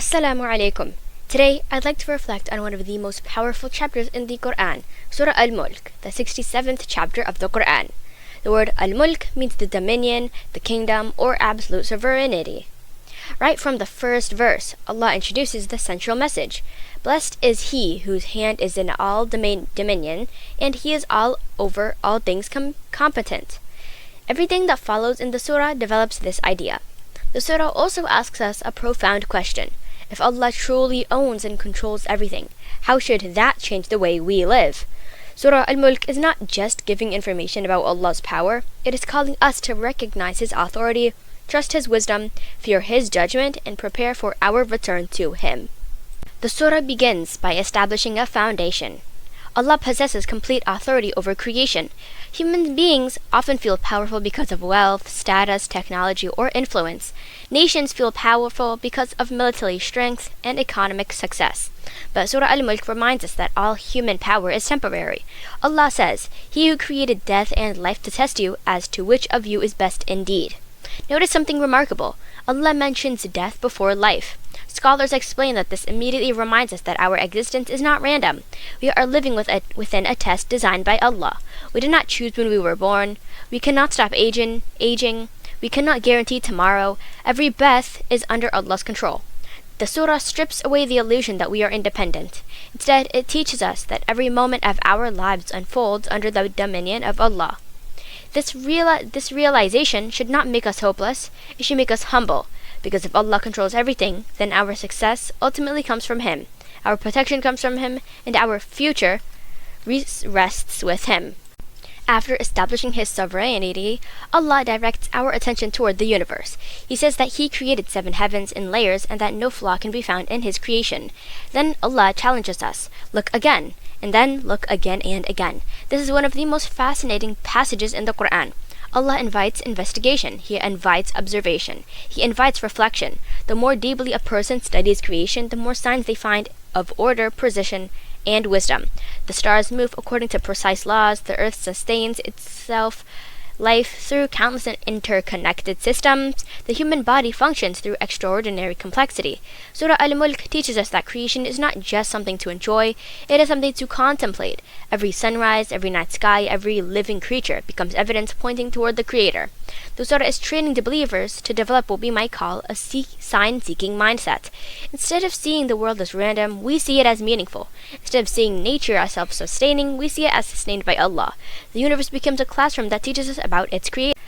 Assalamu alaikum. Today, I'd like to reflect on one of the most powerful chapters in the Qur'an, Surah Al-Mulk, the 67th chapter of the Qur'an. The word Al-Mulk means the dominion, the kingdom, or absolute sovereignty. Right from the first verse, Allah introduces the central message. Blessed is he whose hand is in all dominion, and he is all over all things competent. Everything that follows in the surah develops this idea. The surah also asks us a profound question. If Allah truly owns and controls everything, how should that change the way we live? Surah Al-Mulk is not just giving information about Allah's power, it is calling us to recognize His authority, trust His wisdom, fear His judgment, and prepare for our return to Him. The surah begins by establishing a foundation. Allah possesses complete authority over creation. Human beings often feel powerful because of wealth, status, technology, or influence. Nations feel powerful because of military strength and economic success. But Surah Al-Mulk reminds us that all human power is temporary. Allah says, "He who created death and life to test you as to which of you is best indeed." Notice something remarkable. Allah mentions death before life. Scholars explain that this immediately reminds us that our existence is not random. We are living within a test designed by Allah. We did not choose when we were born. We cannot stop aging. We cannot guarantee tomorrow. Every breath is under Allah's control. The surah strips away the illusion that we are independent. Instead, it teaches us that every moment of our lives unfolds under the dominion of Allah. This realization should not make us hopeless. It should make us humble. Because if Allah controls everything, then our success ultimately comes from Him, our protection comes from Him, and our future rests with Him. After establishing His sovereignty, Allah directs our attention toward the universe. He says that He created 7 heavens in layers and that no flaw can be found in His creation. Then Allah challenges us, look again, and then look again and again. This is one of the most fascinating passages in the Qur'an. Allah invites investigation. He invites observation. He invites reflection. The more deeply a person studies creation, the more signs they find of order, precision, and wisdom. The stars move according to precise laws. The earth sustains itself life through countless interconnected systems. The human body functions through extraordinary complexity. Surah Al-Mulk teaches us that creation is not just something to enjoy, it is something to contemplate. Every sunrise, every night sky, every living creature becomes evidence pointing toward the Creator. The surah is training the believers to develop what we might call a sign-seeking mindset. Instead of seeing the world as random, we see it as meaningful. Instead of seeing nature as self-sustaining, we see it as sustained by Allah. The universe becomes a classroom that teaches us about its creation.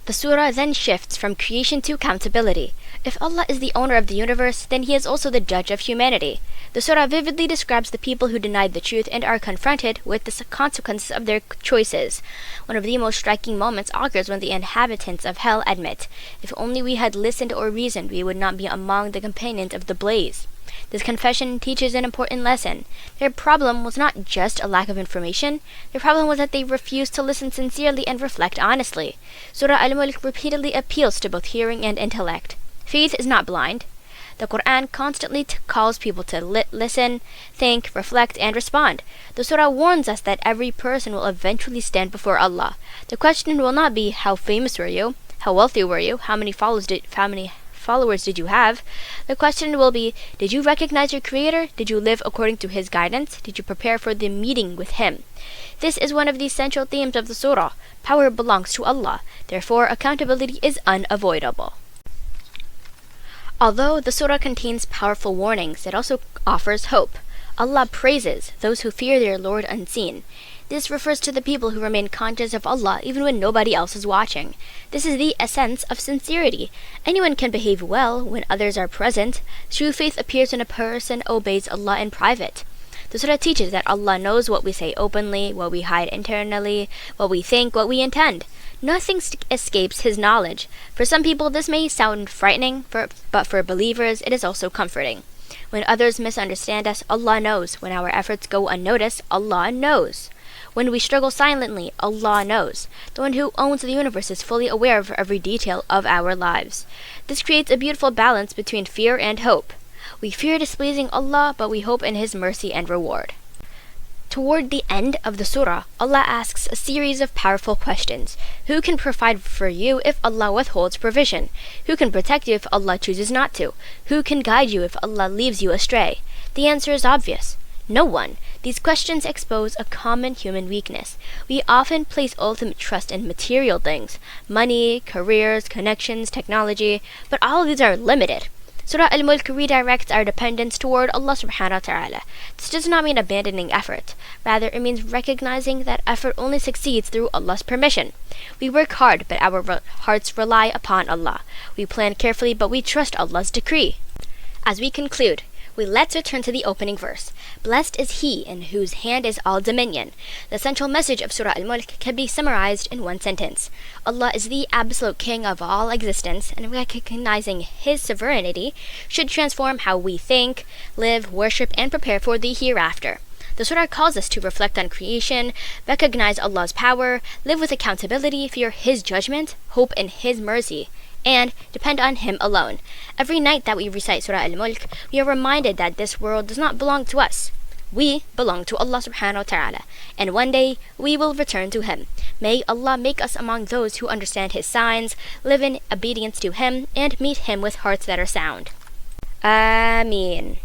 The surah then shifts from creation to accountability. If Allah is the owner of the universe, then He is also the judge of humanity. The surah vividly describes the people who denied the truth and are confronted with the consequences of their choices. One of the most striking moments occurs when the inhabitants of hell admit, "If only we had listened or reasoned, we would not be among the companions of the blaze." This confession teaches an important lesson. Their problem was not just a lack of information. Their problem was that they refused to listen sincerely and reflect honestly. Surah Al-Mulk repeatedly appeals to both hearing and intellect. Faith is not blind. The Qur'an constantly calls people to listen, think, reflect, and respond. The surah warns us that every person will eventually stand before Allah. The question will not be, how famous were you? How wealthy were you? How many followers did you have? The question will be, did you recognize your Creator? Did you live according to His guidance? Did you prepare for the meeting with Him? This is one of the central themes of the surah. Power belongs to Allah. Therefore, accountability is unavoidable. Although the surah contains powerful warnings, it also offers hope. Allah praises those who fear their Lord unseen. This refers to the people who remain conscious of Allah even when nobody else is watching. This is the essence of sincerity. Anyone can behave well when others are present. True faith appears when a person obeys Allah in private. The surah teaches that Allah knows what we say openly, what we hide internally, what we think, what we intend. Nothing escapes His knowledge. For some people this may sound frightening, but for believers it is also comforting. When others misunderstand us, Allah knows. When our efforts go unnoticed, Allah knows. When we struggle silently, Allah knows. The one who owns the universe is fully aware of every detail of our lives. This creates a beautiful balance between fear and hope. We fear displeasing Allah, but we hope in His mercy and reward. Toward the end of the surah, Allah asks a series of powerful questions. Who can provide for you if Allah withholds provision? Who can protect you if Allah chooses not to? Who can guide you if Allah leaves you astray? The answer is obvious. No one. These questions expose a common human weakness. We often place ultimate trust in material things, money, careers, connections, technology, but all of these are limited. Surah Al-Mulk redirects our dependence toward Allah subhanahu wa ta'ala. This does not mean abandoning effort. Rather, it means recognizing that effort only succeeds through Allah's permission. We work hard, but our hearts rely upon Allah. We plan carefully, but we trust Allah's decree. As we conclude, let's return to the opening verse. Blessed is he in whose hand is all dominion. The central message of Surah Al-Mulk can be summarized in one sentence. Allah is the absolute king of all existence, and recognizing his sovereignty should transform how we think, live, worship, and prepare for the hereafter. The surah calls us to reflect on creation, recognize Allah's power, live with accountability, fear his judgment, hope in his mercy, and depend on him alone. Every night that we recite Surah Al-Mulk, we are reminded that this world does not belong to us. We belong to Allah subhanahu wa ta'ala, and one day we will return to him. May Allah make us among those who understand his signs, live in obedience to him, and meet him with hearts that are sound. Ameen.